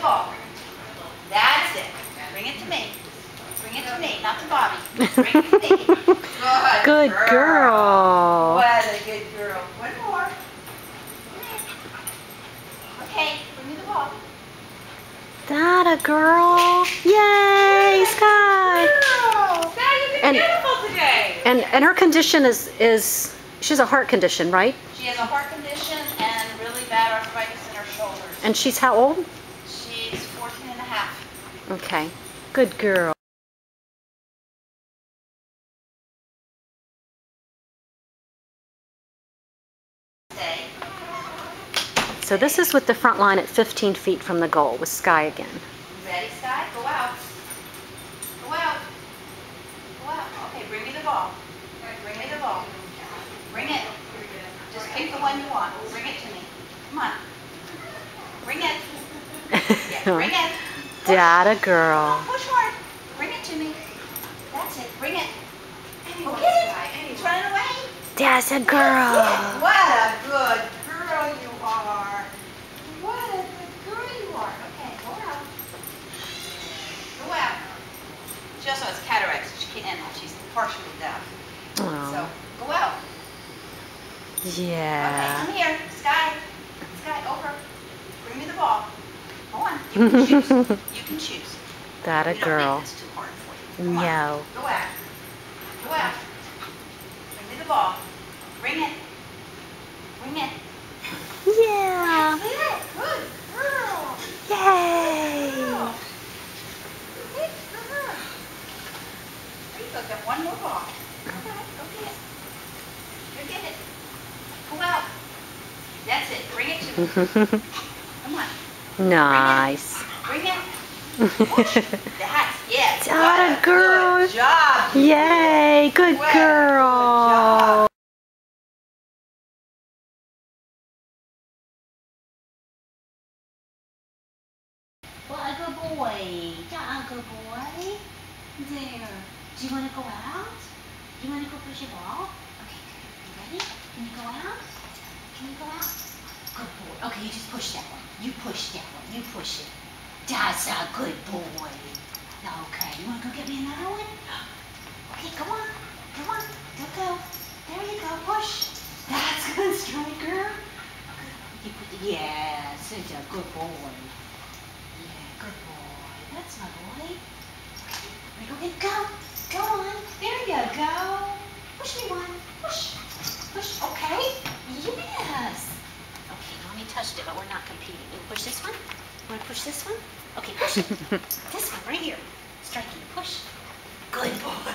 ball. That's it. Bring it to me. Bring it to me, not to Bobby. Bring it to me. Good girl. What a good girl. One more. Okay, bring me the ball. That a girl. Yay, Sky. Girl. Sky, you've been beautiful today. And her condition is she has a heart condition, right? She has a heart condition and really bad arthritis in her shoulders. And she's how old? She's 14 and a half. Okay. Good girl. So this is with the front line at 15 feet from the goal with Sky again. Ready, Sky? Go out. Go out. Go out. Okay, bring me the ball. Bring me the ball. Bring it. Just pick the one you want. Bring it to me. Come on. Bring it. Yeah, bring it. Data girl. Push hard. Bring it to me. That's it. Bring it. Go get it. He's running away. That's a girl. What a good girl you are. What a good girl you are. Okay, go out. Go out. She also has cataracts. She can't, she's partially deaf. Oh. So, go out. Yeah. Okay, come here. Sky. Sky, over. Bring me the ball. Go on. You can choose. You can choose. That a You girl. don't make this too hard for you. Come on. No. Go out. Go out. Bring me the ball. Bring it. Bring it. Yeah. Good girl. Yay. Good girl. Good girl. There you go. Got one more ball. Go get it. Go get it. Go out. That's it. Bring it to me. Come on. Nice. Bring it. Push. That's it. Data girl. Good job. Yay. Good What a girl. job. What a good boy. Yeah, a good boy. There. Do you want to go out? Do you want to go push your ball? Okay, you ready? Can you go out? Can you go out? Good boy. Okay, you just push that one. You push that one. You push it. That's a good boy. Okay, you want to go get me another one? Okay, come on. Come on. Go. There you go. Push. That's good, Striker. Yeah, such a good boy. Yeah, good boy. That's my boy. Okay, go get go. Go on. There you go. Push me one. Push. Push. Okay. Yes. Okay, let me touch it, but we're not competing. You push this one? You want to push this one? Okay, push it. This one right here. Striking. Push. Good boy.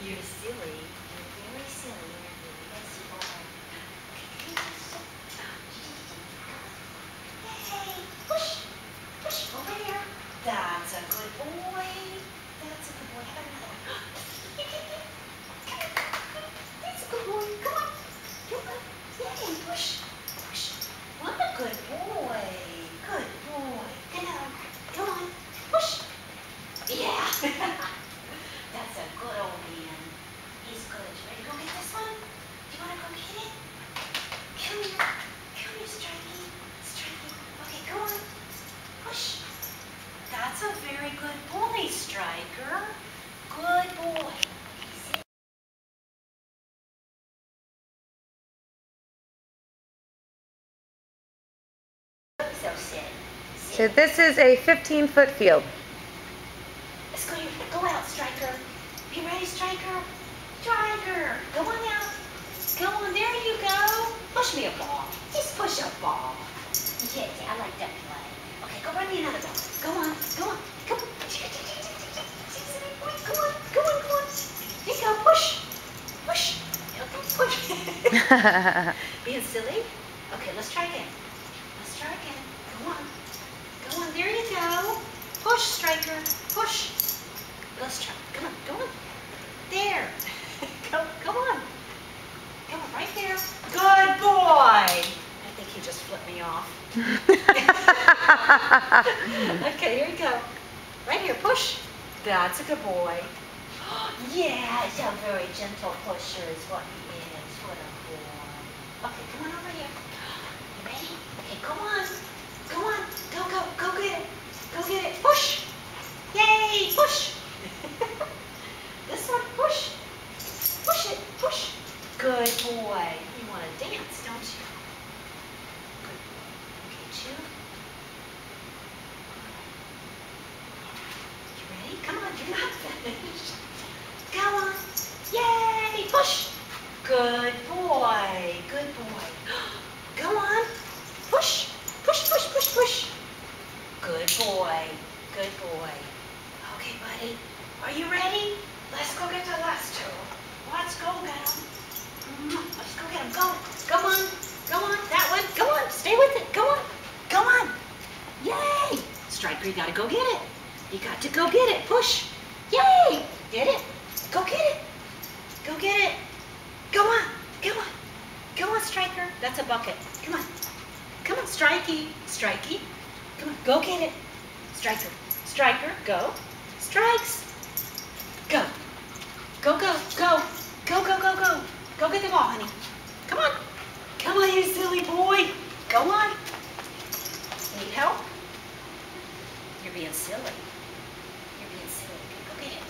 You're silly. You're very silly. Yes, you are. Yay. Push. Push. Over here. That's a good boy. That's a good boy. Have another one. That's a good boy. Come on. Come on. Yay. Push. Push. What a good boy. Good boy. Get out. Come on. Push. Yeah. That's a good old man. He's good. You ready to go get this one? Do you want to go get it? Come here. Come here, Strikey. Strikey. Okay, go on. Push. That's a very good boy, Striker. Good boy. So sit. So this is a 15-foot field. Let's go. Go out, Striker. Be ready, Striker. Striker. Go on out. Go on. There you go. Push me a ball. Just push a ball. Yeah, I like that play. Okay, go run me another ball. Go on. Go on. Come on. Come on. Go on. Go on. There you go. Push. Push. Okay, push. Being silly? Okay, let's try again. Let's try again. Go on. Go on. There you go. Push, Striker. Push. Let's try. Come on. Go on. There. Go on. Come on, right there. Good boy. I think he just flipped me off. Okay, here you go. Right here, push. That's a good boy. Yeah, he's a very gentle pusher is what he is. What a boy. Okay, come on over here. You ready? Okay, come on. Go on. Go. Go get Go get it. Push. Yay, push. This one, push. Push it, push. Good boy. You want to dance, don't you? Good. Okay, 2. You ready? Come on, you're not finished. Go on. Yay, push. Good boy. Good boy. Go on. Push. Push, push, push, push. Good boy. Good boy. Okay, buddy. Are you ready? Let's go get the last 2. Let's go get them. Let's go get them. Go. Go on. Go on. That one. Go on. Stay with it. Go on. Go on. Yay. Striker, you got to go get it. You got to go get it. Push. Yay. Get it. Go get it. Go get it. Go on. Go on. Go on, Striker. That's a bucket. Come on. Come on, Strikey. Strikey. Come on. Go get it. Striker. Striker. Go. Strikes. Go. Go, go, go. Go, go, go, go. Go get the ball, honey. Come on. Come on, you silly boy. Go on. Need help? You're being silly. You're being silly. Go get it.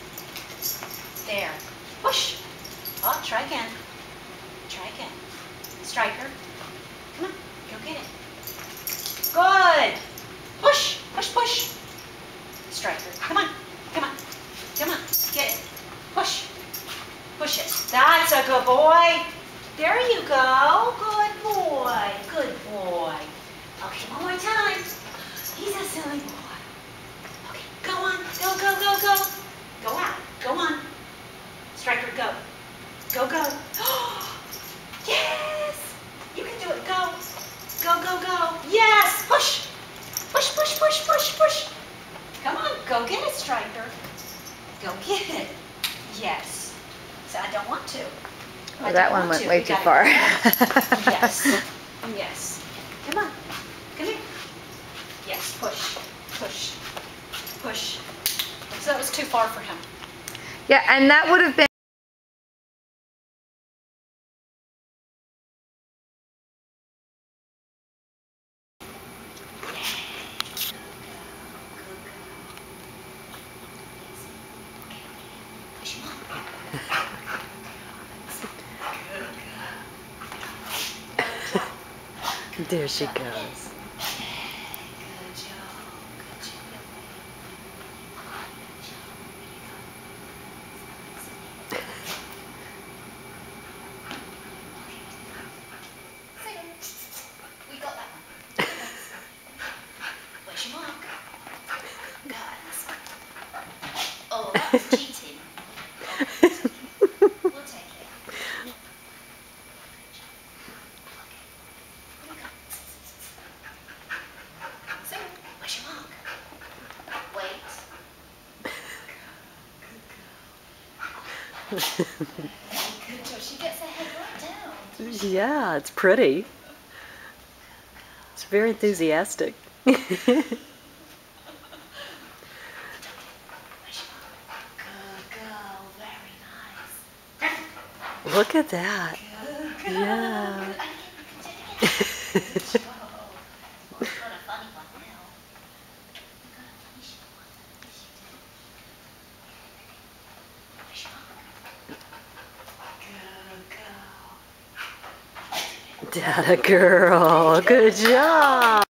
There. Push. Oh, try again. Try again. Striker. Come on. Go get it. Good. Push. Push, push. Striker. Come on. Come on. Come on. Get it. Push. Push it. That's a good boy. There you go. Good boy. Good boy. Okay, one more time. He's a silly boy. Okay, go on. Go, go, go, go. Go out. Go on. Striker, go. Go, go. Yes. You can do it. Go. Go, go, go. Yes. Push. Push, push, push, push, push. Come on. Go get it, Striker. Go get it. Yes. So I don't want to. Oh, that one went way too far. Yes. Yes. Come on. Come here. Yes. Push. Push. Push. So that was too far for him. Yeah, and that would have been there she goes. Good job. Good job. We got that one. Where's your mark? Guys. Oh, that was cheating. We'll take it. So, where's your mark? Wait. Good job. She gets her head right down. Yeah, it's pretty. It's very enthusiastic. Where's your mark? Good girl. Very nice. Look at that. Good girl. Yeah. Good job. We've got a funny one now. We've got a funny one. Where's your mark? Good girl. Data girl, good job.